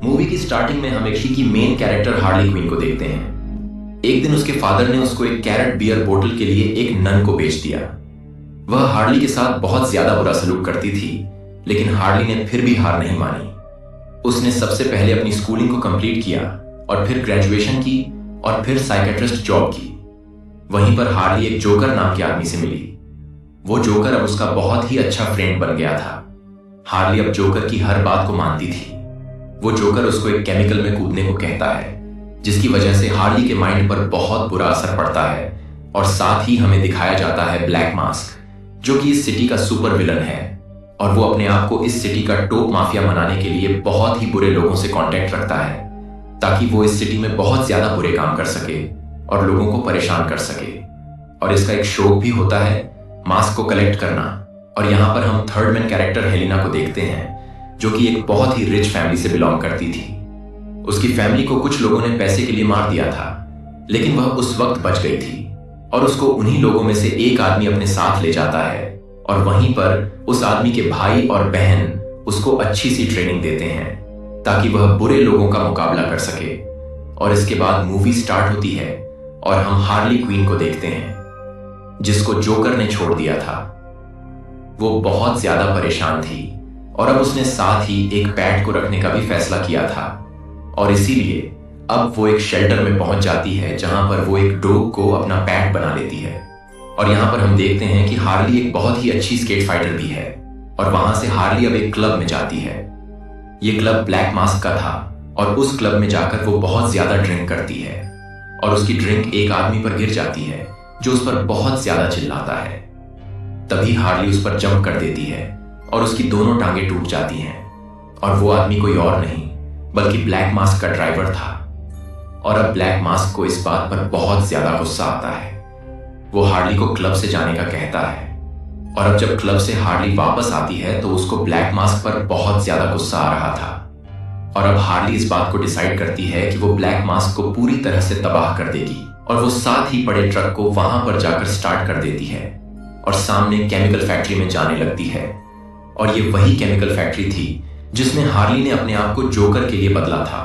Movie की starting में हम एक की मेन कैरेक्टर हार्ली क्विन को देखते हैं। एक दिन उसके फादर ने उसको एक कैरेट बियर बोतल के लिए एक नन को बेच दिया। वह हार्ली के साथ बहुत ज्यादा बुरा सलूक करती थी, लेकिन हार्ली ने फिर भी हार नहीं मानी। उसने सबसे पहले अपनी स्कूलिंग को कंप्लीट किया और फिर ग्रेजुएशन की और फिर साइकेट्रिस्ट जॉब की। वहीं पर हार्ली एक जोकर नाम के आदमी से मिली। वो जोकर अब उसका बहुत ही अच्छा फ्रेंड बन गया था। हार्ली अब जोकर की हर बात को मानती थी। वो जोकर उसको एक केमिकल में कूदने को कहता है, जिसकी वजह से हार्ली के माइंड पर बहुत बुरा असर पड़ता है। और साथ ही हमें दिखाया जाता है ब्लैक मास्क, जो कि इस सिटी का सुपर विलन है और वो अपने आप को इस सिटी का टॉप माफिया बनाने के लिए बहुत ही बुरे लोगों से कांटेक्ट रखता है, ताकि वो इस सिटी में बहुत ज्यादा बुरे काम कर सके और लोगों को परेशान कर सके। और इसका एक शौक भी होता है मास्क को कलेक्ट करना। और यहाँ पर हम थर्ड मैन कैरेक्टर हेलिना को देखते हैं, जो कि एक बहुत ही रिच फैमिली से बिलोंग करती थी। उसकी फैमिली को कुछ लोगों ने पैसे के लिए मार दिया था, लेकिन वह उस वक्त बच गई थी और उसको उन्हीं लोगों में से एक आदमी अपने साथ ले जाता है और वहीं पर उस आदमी के भाई और बहन उसको अच्छी सी ट्रेनिंग देते हैं ताकि वह बुरे लोगों का मुकाबला कर सके। और इसके बाद मूवी स्टार्ट होती है और हम हार्ली क्वीन को देखते हैं, जिसको जोकर ने छोड़ दिया था। वो बहुत ज्यादा परेशान थी और अब उसने साथ ही एक पैट को रखने का भी फैसला किया था और इसीलिए अब वो एक शेल्टर में पहुंच जाती है, जहां पर वो एक डॉग को अपना पैट बना लेती है। और यहां पर हम देखते हैं कि हार्ली एक बहुत ही अच्छी स्केट फाइटर भी है और वहां से हार्ली अब एक क्लब में जाती है। ये क्लब ब्लैक मास्क का था और उस क्लब में जाकर वो बहुत ज्यादा ड्रिंक करती है और उसकी ड्रिंक एक आदमी पर गिर जाती है, जो उस पर बहुत ज्यादा चिल्लाता है। तभी हार्ली उस पर जंप कर देती है और उसकी दोनों टांगे टूट जाती हैं। और वो आदमी कोई और नहीं बल्कि ब्लैक मास्क का ड्राइवर था। और अब ब्लैक मास्क को इस बात पर बहुत ज्यादा गुस्सा आता है। वो हार्ली को क्लब से जाने का कहता है और अब जब क्लब से हार्ली वापस आती है तो उसको ब्लैक मास्क पर बहुत ज्यादा गुस्सा आ रहा था। और अब हार्ली इस बात को डिसाइड करती है कि वो ब्लैक मास्क को पूरी तरह से तबाह कर देगी और वो साथ ही बड़े ट्रक को वहां पर जाकर स्टार्ट कर देती है और सामने केमिकल फैक्ट्री में जाने लगती है। और ये वही केमिकल फैक्ट्री थी जिसमें हार्ली ने अपने आप को जोकर के लिए बदला था।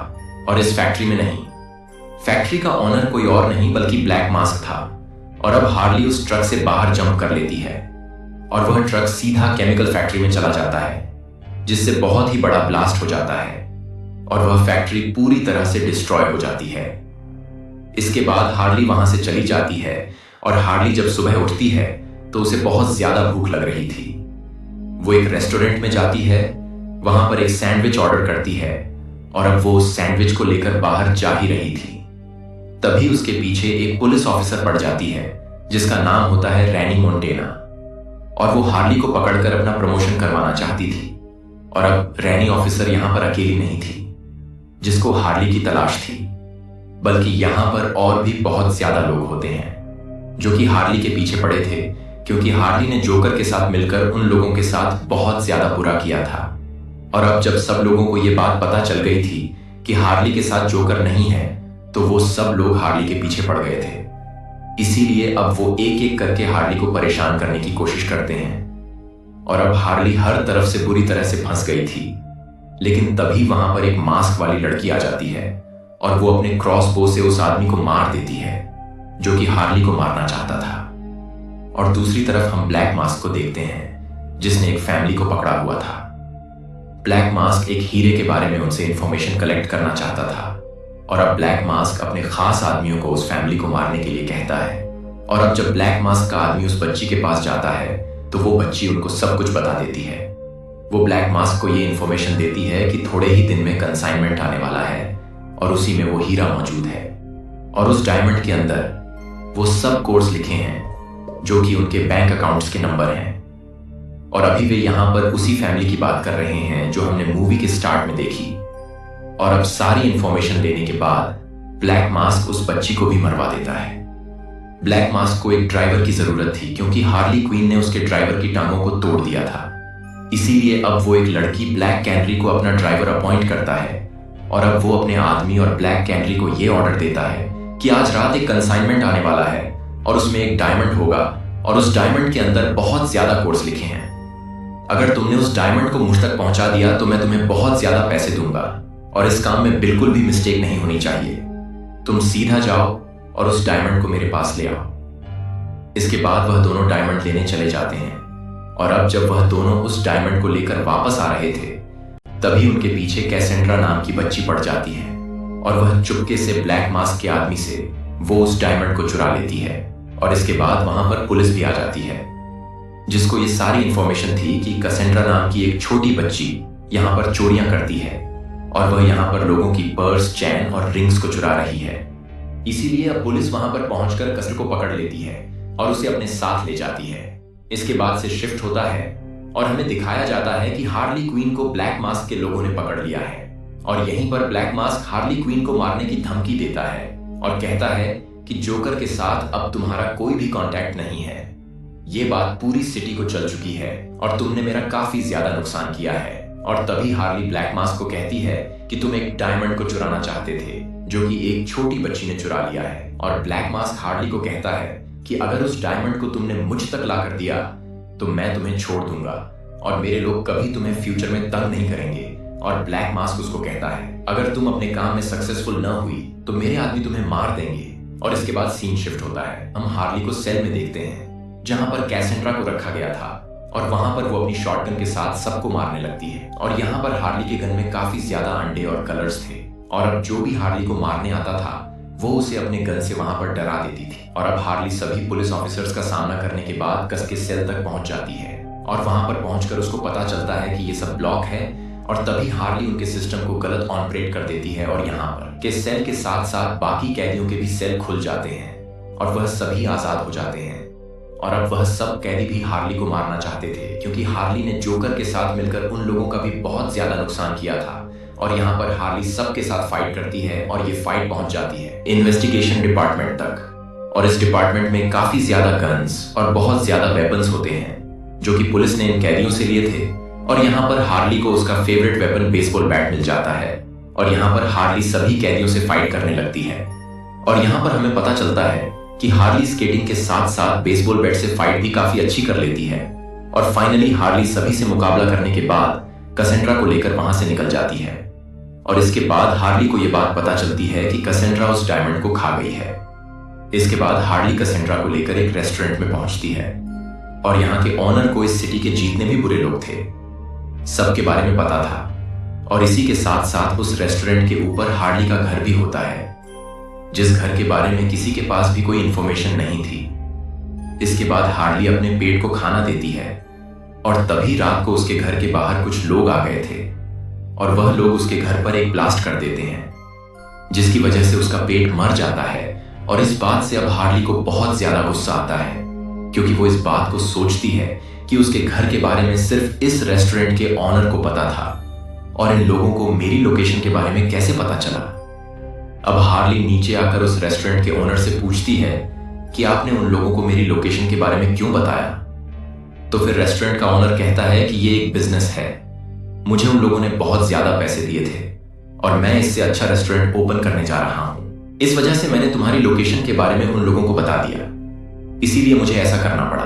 और इस फैक्ट्री में नहीं, फैक्ट्री का ऑनर कोई और नहीं बल्कि ब्लैक मास्क था। और अब हार्ली उस ट्रक से बाहर जंप कर लेती है और वह ट्रक सीधा केमिकल फैक्ट्री में चला जाता है, जिससे बहुत ही बड़ा ब्लास्ट हो जाता है और वह फैक्ट्री पूरी तरह से डिस्ट्रॉय हो जाती है। इसके बाद हार्ली वहां से चली जाती है और हार्ली जब सुबह उठती है तो उसे बहुत ज्यादा भूख लग रही थी। वो एक रेस्टोरेंट में जाती है, वहां पर एक सैंडविच ऑर्डर करती है और अब वो उस सैंडविच को लेकर बाहर जा ही रही थी। तभी उसके पीछे एक पुलिस ऑफिसर पड़ जाती है, जिसका नाम होता है रैनी मोंटेना। और वो हार्ली को पकड़कर अपना प्रमोशन करवाना चाहती थी। और अब रैनी ऑफिसर यहां पर अकेली नहीं थी, जिसको हार्ली की तलाश थी, बल्कि यहां पर और भी बहुत ज्यादा लोग होते हैं जो कि हार्ली के पीछे पड़े थे, क्योंकि हार्ली ने जोकर के साथ मिलकर उन लोगों के साथ बहुत ज्यादा बुरा किया था। और अब जब सब लोगों को यह बात पता चल गई थी कि हार्ली के साथ जोकर नहीं है, तो वो सब लोग हार्ली के पीछे पड़ गए थे। इसीलिए अब वो एक एक करके हार्ली को परेशान करने की कोशिश करते हैं। और अब हार्ली हर तरफ से बुरी तरह से फंस गई थी, लेकिन तभी वहां पर एक मास्क वाली लड़की आ जाती है और वो अपने क्रॉसबो से उस आदमी को मार देती है जो कि हार्ली को मारना चाहता था। और दूसरी तरफ हम ब्लैक मास्क को देखते हैं, जिसने एक फैमिली को पकड़ा हुआ था। ब्लैक मास्क एक हीरे के बारे में उनसे इंफॉर्मेशन कलेक्ट करना चाहता था और अब ब्लैक मास्क अपने खास आदमियों को उस फैमिली को मारने के लिए कहता है। और अब जब ब्लैक मास्क का आदमी उस बच्ची के पास जाता है तो वो बच्ची उनको सब कुछ बता देती है। वो ब्लैक मास्क को ये इंफॉर्मेशन देती है कि थोड़े ही दिन में कंसाइनमेंट आने वाला है और उसी में वो हीरा मौजूद है और उस डायमंड के अंदर वो सब कोड्स लिखे हैं जो कि उनके बैंक अकाउंट्स के नंबर हैं। और अभी वे यहां पर उसी फैमिली की बात कर रहे हैं जो हमने मूवी के स्टार्ट में देखी। और अब सारी इंफॉर्मेशन लेने के बाद ब्लैक मास्क उस बच्ची को भी मरवा देता है। ब्लैक मास्क को एक ड्राइवर की जरूरत थी, क्योंकि हार्ली क्वीन ने उसके ड्राइवर की टांगों को तोड़ दिया था। इसीलिए अब वो एक लड़की ब्लैक कैनरी को अपना ड्राइवर अपॉइंट करता है और अब वो अपने आदमी और ब्लैक कैनरी को ये ऑर्डर देता है कि आज रात एक कंसाइनमेंट आने वाला है और उसमें एक डायमंड होगा और उस डायमंड के अंदर बहुत ज्यादा कोड्स लिखे हैं। अगर तुमने उस डायमंड को मुझ तक पहुंचा दिया तो मैं तुम्हें बहुत ज्यादा पैसे दूंगा। और इस काम में बिल्कुल भी मिस्टेक नहीं होनी चाहिए। तुम सीधा जाओ और उस डायमंड को मेरे पास ले आओ। इसके बाद वह दोनों डायमंड लेने चले जाते हैं और अब जब वह दोनों उस डायमंड को लेकर वापस आ रहे थे तभी उनके पीछे कैसेंड्रा नाम की बच्ची पड़ जाती है और वह चुपके से ब्लैक मास्क के आदमी से वो उस डायमंड को चुरा लेती है और इसके बाद वहां पर पुलिस भी आ जाती है, जिसको ये सारी इंफॉर्मेशन थी कि कैसेंड्रा नाम की एक छोटी बच्ची यहाँ पर चोरियां करती है और वह यहाँ पर लोगों की पर्स, चैन और रिंग्स को चुरा रही है। इसीलिए अब पुलिस वहां पर पहुंचकर कैसेंड्रा को पकड़ लेती है और उसे अपने साथ ले जाती है। इसके बाद से शिफ्ट होता है और हमें दिखाया जाता है कि हार्ली क्वीन को ब्लैक मास्क के लोगों ने पकड़ लिया है और यहीं पर ब्लैक मास्क हार्ली क्वीन को मारने की धमकी देता है और कहता है कि जोकर के साथ अब तुम्हारा कोई भी कांटेक्ट नहीं है। ये बात पूरी सिटी को चल चुकी है और तुमने मेरा काफी ज्यादा नुकसान किया है। और तभी हार्ली ब्लैक मास्क को कहती है कि तुम एक डायमंड को चुराना चाहते थे जो कि एक छोटी बच्ची ने चुरा लिया है। और ब्लैक मास्क हार्ली को कहता है कि अगर उस डायमंड को तुमने मुझ तक ला कर दिया तो मैं तुम्हें छोड़ दूंगा और मेरे लोग कभी तुम्हें फ्यूचर में तंग नहीं करेंगे। और ब्लैक मास्क उसको कहता है अगर तुम अपने काम में सक्सेसफुल न हुई तो मेरे आदमी तुम्हें मार देंगे। और इसके बाद सीन शिफ्ट होता है। हम हार्ली को सेल में देखते हैं जहां पर कैसेंड्रा को रखा गया था और वहां पर वो अपनी शॉटगन के साथ सबको मारने लगती है। और यहाँ पर हार्ली के गन में काफी ज्यादा अंडे और कलर्स थे और अब जो भी हार्ली को मारने आता था वो उसे अपने गन से वहां पर डरा देती थी। और अब हार्ली सभी पुलिस ऑफिसर्स का सामना करने के बाद कस के सेल तक पहुंच जाती है और वहां पर पहुंचकर उसको पता चलता है कि ये सब ब्लॉक है और तभी हार्ली उनके सिस्टम को गलत ऑपरेट कर देती है और यहाँ पर के सेल के साथ साथ बाकी कैदियों के भी सेल खुल जाते हैं और वह सभी आजाद हो जाते हैं। और अब वह सब कैदी भी हार्ली को मारना चाहते थे क्योंकि हार्ली ने जोकर के साथ मिलकर उन लोगों का भी बहुत ज्यादा नुकसान किया था। और यहाँ पर हार्ली सबके साथ फाइट करती है और ये फाइट पहुंच जाती है इन्वेस्टिगेशन डिपार्टमेंट तक। और इस डिपार्टमेंट में काफी ज्यादा गन्स और बहुत ज्यादा वेपन्स होते हैं जो कि पुलिस ने इन कैदियों से लिए थे। और यहाँ पर हार्ली को उसका फेवरेट वेपन बेसबॉल बैट मिल जाता है और यहाँ पर हार्ली सभी कैदियों से फाइट करने लगती है। और यहाँ पर हमें पता चलता है कि हार्ली स्केटिंग के साथ साथ बेसबॉल बैट से फाइट भी काफी अच्छी कर लेती है। और फाइनली हार्ली सभी से मुकाबला करने के बाद कैसेंड्रा को लेकर वहां से निकल जाती है। और इसके बाद हार्ली को यह बात पता चलती है कि कैसेंड्रा उस डायमंड को खा गई है। इसके बाद हार्ली कैसेंड्रा को लेकर एक रेस्टोरेंट में पहुंचती है और यहाँ के ऑनर को इस सिटी के जितने भी बुरे लोग थे सबके बारे में पता था। और इसी के साथ साथ उस रेस्टोरेंट के ऊपर हार्ली का घर भी होता है जिस घर के बारे में किसी के पास भी कोई इंफॉर्मेशन नहीं थी। इसके बाद हार्ली अपने पेट को खाना देती है और तभी रात को उसके घर के बाहर कुछ लोग आ गए थे और वह लोग उसके घर पर एक ब्लास्ट कर देते हैं जिसकी वजह से उसका पेट मर जाता है। और इस बात से अब हार्ली को बहुत ज्यादा गुस्सा आता है क्योंकि वो इस बात को सोचती है कि उसके घर के बारे में सिर्फ इस रेस्टोरेंट के ऑनर को पता था और इन लोगों को मेरी लोकेशन के बारे में कैसे पता चला। अब हार्ली नीचे आकर उस रेस्टोरेंट के ओनर से पूछती है कि आपने उन लोगों को मेरी लोकेशन के बारे में क्यों बताया। तो फिर रेस्टोरेंट का ओनर कहता है कि ये एक बिजनेस है, मुझे उन लोगों ने बहुत ज्यादा पैसे दिए थे और मैं इससे अच्छा रेस्टोरेंट ओपन करने जा रहा हूं। इस वजह से मैंने तुम्हारी लोकेशन के बारे में उन लोगों को बता दिया, इसीलिए मुझे ऐसा करना पड़ा।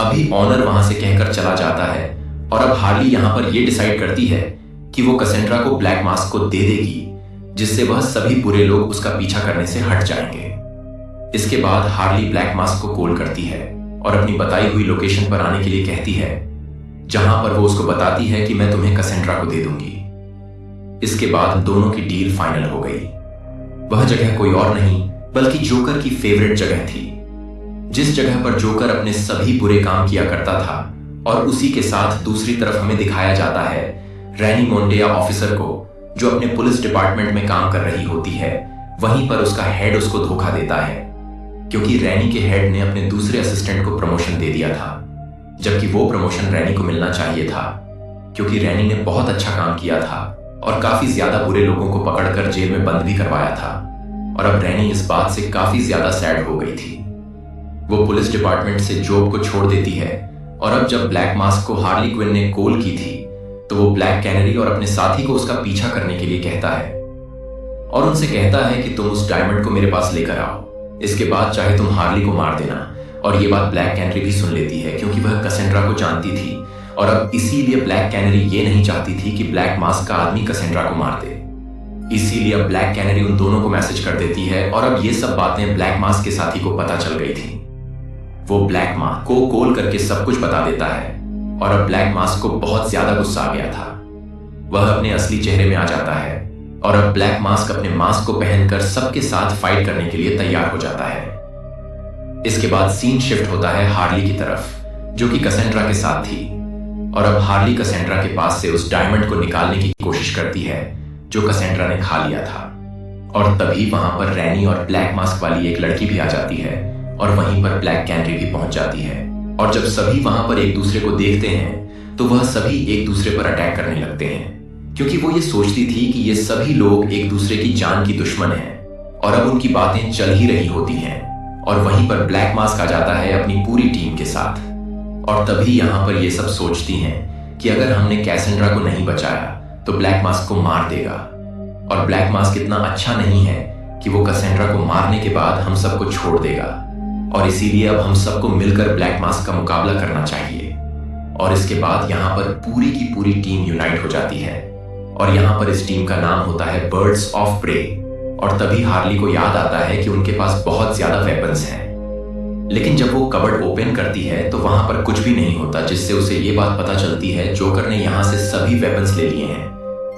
अभी ऑनर वहां से कहकर चला जाता है और अब हार्ली यहां पर यह डिसाइड करती है कि वो कैसेंड्रा को ब्लैक मास्क को दे देगी जिससे वह सभी बुरे लोग उसका पीछा करने से हट जाएंगे। इसके बाद हार्ली ब्लैक मास्क को कॉल करती है और अपनी बताई हुई लोकेशन पर आने के लिए कहती है जहां पर वो उसको बताती है कि मैं तुम्हें कैसेंड्रा को दे दूंगी। इसके बाद दोनों की डील फाइनल हो गई। वह जगह कोई और नहीं बल्कि जोकर की फेवरेट जगह थी, जिस जगह पर जोकर अपने सभी बुरे काम किया करता था। और उसी के साथ दूसरी तरफ हमें दिखाया जाता है रैनी मोंटेया ऑफिसर को जो अपने पुलिस डिपार्टमेंट में काम कर रही होती है। वहीं पर उसका हेड उसको धोखा देता है क्योंकि रैनी के हेड ने अपने दूसरे असिस्टेंट को प्रमोशन दे दिया था, जबकि वो प्रमोशन रैनी को मिलना चाहिए था क्योंकि रैनी ने बहुत अच्छा काम किया था और काफी ज्यादा बुरे लोगों को पकड़कर जेल में बंद भी करवाया था। और अब रैनी इस बात से काफी ज्यादा सैड हो गई थी। वो पुलिस डिपार्टमेंट से जॉब को छोड़ देती है और अब जब ब्लैक मास्क को हार्ली क्विन ने कॉल की थी तो वो ब्लैक कैनरी और अपने साथी को उसका पीछा करने के लिए कहता है और उनसे कहता है कि तुम उस डायमंड को मेरे पास लेकर आओ, इसके बाद चाहे तुम हार्ली को मार देना। और ये बात ब्लैक कैनरी भी सुन लेती है क्योंकि वह कैसेंड्रा को जानती थी और अब इसीलिए ब्लैक कैनरी ये नहीं चाहती थी कि ब्लैक मास्क का आदमी कैसेंड्रा को मार दे। इसीलिए अब ब्लैक कैनरी उन दोनों को मैसेज कर देती है और अब ये सब बातें ब्लैक मास्क के साथी को पता चल गई थी। वो ब्लैक मास्क को कॉल करके सब कुछ बता देता है और अब ब्लैक मास्क को बहुत ज्यादा गुस्सा आ गया था। वह अपने असली चेहरे में आ जाता है और अब ब्लैक मास्क अपने मास्क को पहनकर सबके साथ फाइट करने के लिए तैयार हो जाता है। इसके बाद सीन शिफ्ट होता है हार्ली की तरफ, जो कि कैसेंड्रा के साथ थी, और अब हार्ली कैसेंड्रा के पास से उस डायमंड को निकालने की कोशिश करती है जो कैसेंड्रा ने खा लिया था। और तभी वहां पर रैनी और ब्लैक मास्क वाली एक लड़की भी आ जाती है और वहीं पर ब्लैक कैनरी भी पहुंच जाती है। और जब सभी वहां पर एक दूसरे को देखते हैं तो वह सभी एक दूसरे पर अटैक करने लगते हैं, क्योंकि वो ये सोचती थी कि ये सभी लोग एक दूसरे की जान की दुश्मन हैं और अब उनकी बातें चल ही रही होती हैं। और वहीं पर ब्लैक मास्क आ जाता है अपनी पूरी टीम के साथ, और तभी यहां पर ये सब सोचती हैं कि अगर हमने कैसेंड्रा को नहीं बचाया तो ब्लैक मास्क को मार देगा, और ब्लैक मास्क इतना अच्छा नहीं है कि वो कैसेंड्रा को मारने के बाद हम सबको छोड़ देगा, और इसीलिए अब हम सबको मिलकर ब्लैक मास्क का मुकाबला करना चाहिए। और इसके बाद यहाँ पर पूरी की पूरी टीम यूनाइट हो जाती है और यहाँ पर इस टीम का नाम होता है बर्ड्स ऑफ प्रे। और तभी हार्ली को याद आता है कि उनके पास बहुत ज्यादा वेपन्स हैं, लेकिन जब वो कबर्ड ओपन करती है तो वहां पर कुछ भी नहीं होता, जिससे उसे ये बात पता चलती है जोकर ने यहाँ से सभी वेपन्स ले लिए हैं।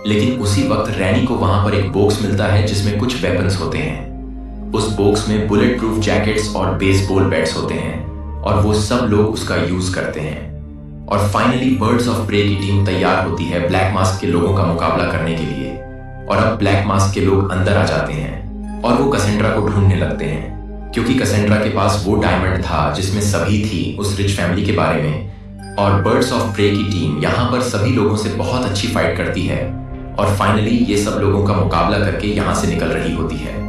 लेकिन उसी वक्त रैनी को वहां पर एक बॉक्स मिलता है जिसमें कुछ वेपन्स होते हैं। उस बॉक्स में बुलेट प्रूफ जैकेट्स और बेसबॉल बैट्स होते हैं और वो सब लोग उसका यूज करते हैं। और फाइनली बर्ड्स ऑफ प्रे की टीम तैयार होती है ब्लैक मास्क के लोगों का मुकाबला करने के लिए, और अब ब्लैक मास्क के लोग अंदर आ जाते हैं और वो कैसेंड्रा को ढूंढने लगते हैं, क्योंकि कैसेंड्रा के पास वो डायमंड था जिसमें सभी थी उस रिच फैमिली के बारे में। और बर्ड्स ऑफ प्रे की टीम यहाँ पर सभी लोगों से बहुत अच्छी फाइट करती है और फाइनली ये सब लोगों का मुकाबला करके यहाँ से निकल रही होती है।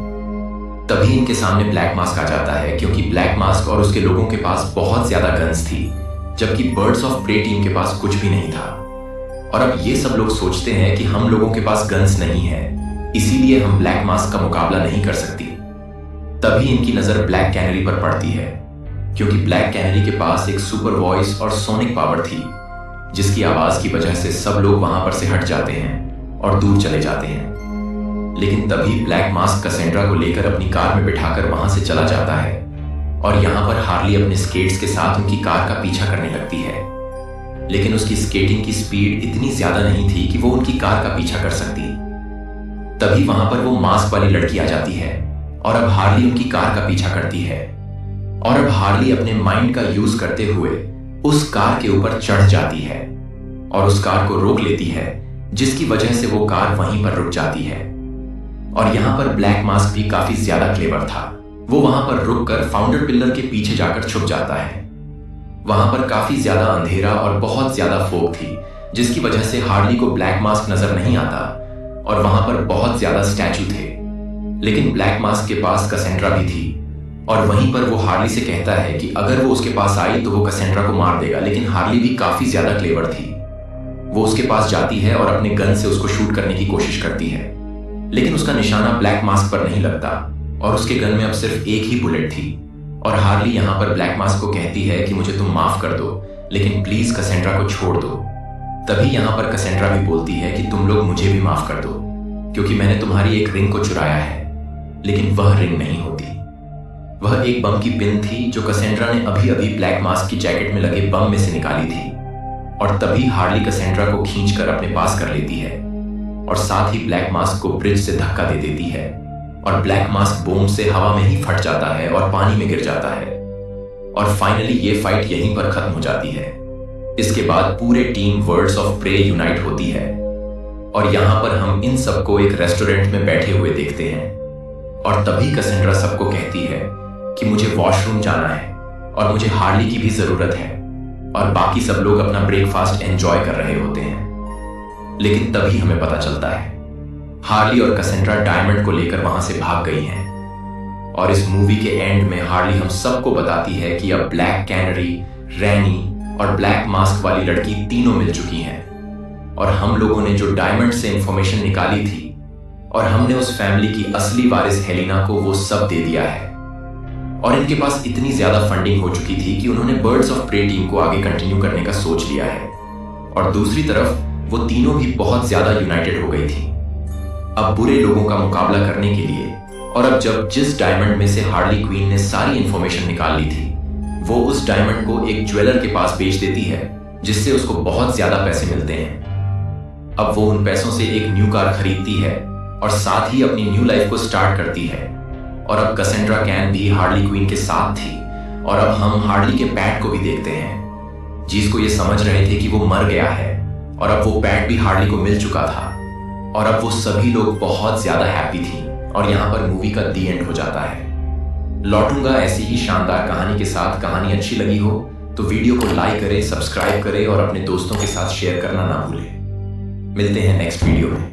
तभी इनके सामने ब्लैक मास्क आ जाता है, क्योंकि ब्लैक मास्क और उसके लोगों के पास बहुत ज्यादा गन्स थी, जबकि बर्ड्स ऑफ प्रे टीम के पास कुछ भी नहीं था। और अब ये सब लोग सोचते हैं कि हम लोगों के पास गन्स नहीं है, इसीलिए हम ब्लैक मास्क का मुकाबला नहीं कर सकती। तभी इनकी नजर ब्लैक कैनरी पर पड़ती है, क्योंकि ब्लैक कैनरी के पास एक सुपर वॉइस और सोनिक पावर थी, जिसकी आवाज की वजह से सब लोग वहां पर से हट जाते हैं और दूर चले जाते हैं। लेकिन तभी ब्लैक मास्क कैसेंड्रा को लेकर अपनी कार में बिठाकर वहां से चला जाता है और यहाँ पर हार्ली अपने स्केट्स के साथ उनकी कार का पीछा करने लगती है। लेकिन उसकी स्केटिंग की स्पीड इतनी ज्यादा नहीं थी कि वो उनकी कार का पीछा कर सकती। तभी वहां पर वो मास्क वाली लड़की आ जाती है और अब हार्ली उनकी कार का पीछा करती है, और अब हार्ली अपने माइंड का यूज करते हुए उस कार के ऊपर चढ़ जाती है और उस कार को रोक लेती है, जिसकी वजह से वो कार वहीं पर रुक जाती है। और यहाँ पर ब्लैक मास्क भी काफी ज्यादा क्लेवर था। वो वहां पर रुककर फाउंडर पिलर के पीछे जाकर छुप जाता है। वहां पर काफी ज्यादा अंधेरा और बहुत ज्यादा फोग थी, जिसकी वजह से हार्ली को ब्लैक मास्क नजर नहीं आता, और वहां पर बहुत ज्यादा स्टैचू थे। लेकिन ब्लैक मास्क के पास कैसेंड्रा भी थी, और वहीं पर वो हार्ली से कहता है कि अगर वो उसके पास आई तो वो कैसेंड्रा को मार देगा। लेकिन हार्ली भी काफी ज्यादा क्लेवर थी। वो उसके पास जाती है और अपने गन से उसको शूट करने की कोशिश करती है, लेकिन उसका निशाना ब्लैक मास्क पर नहीं लगता और उसके गन में अब सिर्फ एक ही बुलेट थी। और हार्ली यहाँ पर ब्लैक मास्क को कहती है कि मुझे तुम माफ कर दो, लेकिन प्लीज कैसेंड्रा को छोड़ दो। तभी यहाँ पर कैसेंड्रा भी बोलती है कि तुम लोग मुझे भी माफ कर दो, क्योंकि मैंने तुम्हारी एक रिंग को चुराया है। लेकिन वह रिंग नहीं होती, वह एक बम की पिन थी जो कैसेंड्रा ने अभी अभी ब्लैक मास्क की जैकेट में लगे बम में से निकाली थी। और तभी हार्ली कैसेंड्रा को खींचकर अपने पास कर लेती है और साथ ही ब्लैक मास्क को ब्रिज से धक्का दे देती है, और ब्लैक मास्क बूम से हवा में ही फट जाता है और पानी में गिर जाता है। और फाइनली ये फाइट यहीं पर खत्म हो जाती है। इसके बाद पूरे team words of prey unite होती है, और यहां पर हम इन सबको एक रेस्टोरेंट में बैठे हुए देखते हैं। और तभी कैसेंड्रा सबको कहती है कि मुझे वॉशरूम जाना है और मुझे हार्ली की भी जरूरत है, और बाकी सब लोग अपना ब्रेकफास्ट एंजॉय कर रहे होते हैं। लेकिन तभी हमें पता चलता है हार्ली और कैसेंड्रा डायमंड को लेकर वहां से भाग गई हैं। और इस मूवी के एंड में हार्ली हम सबको बताती है कि अब ब्लैक कैनरी, रैनी और ब्लैक मास्क वाली लड़की तीनों मिल चुकी हैं, और हम लोगों ने जो डायमंड से इंफॉर्मेशन निकाली थी और हमने उस फैमिली की असली वारिस हेलिना को वो सब दे दिया है। और इनके पास इतनी ज्यादा फंडिंग हो चुकी थी कि उन्होंने बर्ड्स ऑफ प्रे टीम को आगे कंटिन्यू करने का सोच लिया है। और दूसरी तरफ वो तीनों भी बहुत ज्यादा यूनाइटेड हो गई थी। अब बुरे लोगों का मुकाबला करने के लिए। और अब जब जिस डायमंड में से हार्ली क्वीन ने सारी इंफॉर्मेशन निकाल ली थी, वो उस डायमंड को एक ज्वेलर के पास बेच देती है, जिससे उसको बहुत ज्यादा पैसे मिलते हैं। अब वो उन पैसों से एक न्यू कार खरीदती है और साथ ही अपनी न्यू लाइफ को स्टार्ट करती है। और अब कैसेंड्रा कैन भी हार्ली क्वीन के साथ थी। और अब हम हार्ली के पैट को भी देखते हैं, जिसको ये समझ रहे थे कि वो मर गया है, और अब वो पैट भी हार्ली को मिल चुका था। और अब वो सभी लोग बहुत ज्यादा हैप्पी थी। और यहाँ पर मूवी का दी एंड हो जाता है। लौटूंगा ऐसी ही शानदार कहानी के साथ। कहानी अच्छी लगी हो तो वीडियो को लाइक करें, सब्सक्राइब करें और अपने दोस्तों के साथ शेयर करना ना भूलें। मिलते हैं नेक्स्ट वीडियो में।